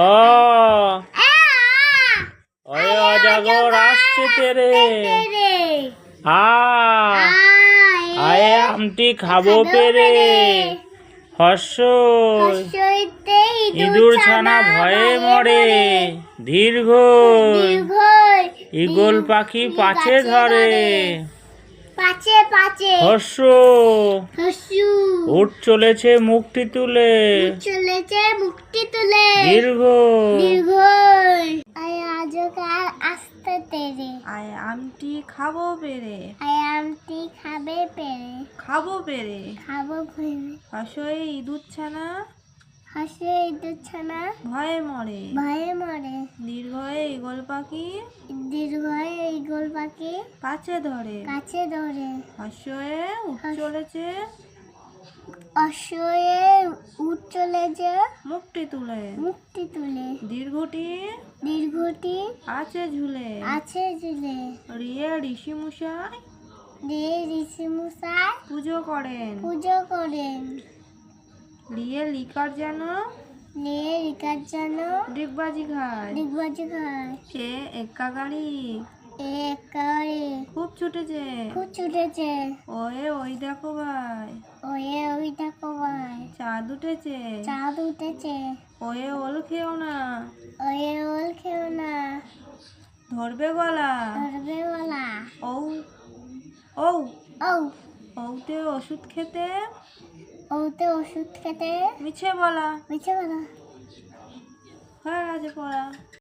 অ অয়ে অজাগর আসছে তেরে আয়ে আমটি খাবো পেরে হর্ষই ইঁদুর ছানা ভয়ে মরে দীর্ঘই ঈগল পাখি পাছে ধরে হর্ষ উঠ চলেছে মুখটি তুলে দীর্ঘ আসতে তেরে আয় আমটি খাবো পেরে আমটি খাবো পেরে হাসে ইঁদুর ছানা ভয়ে মরে দীর্ঘয়ে ঈগল পাখি পাছে ধরে হর্ষয়ে উঠ চলেছে উঠ চলেছে মুখটি তুলে দীর্ঘটি আছে ঝুলে রিয়ে ঋষিমশাই পুজো করেন লিয়ে লিকার যেন ডিগবাজি খায় এ একা গাড়ি খুব ছুটেছে ওয়ে ওই দেখো ভাই চাঁদ উঠেছে ওয়ে ওল খেও না ধরবে গলা ওতে ওষুধ খেতে মিছে বলা হয়ে গেছে পড়া।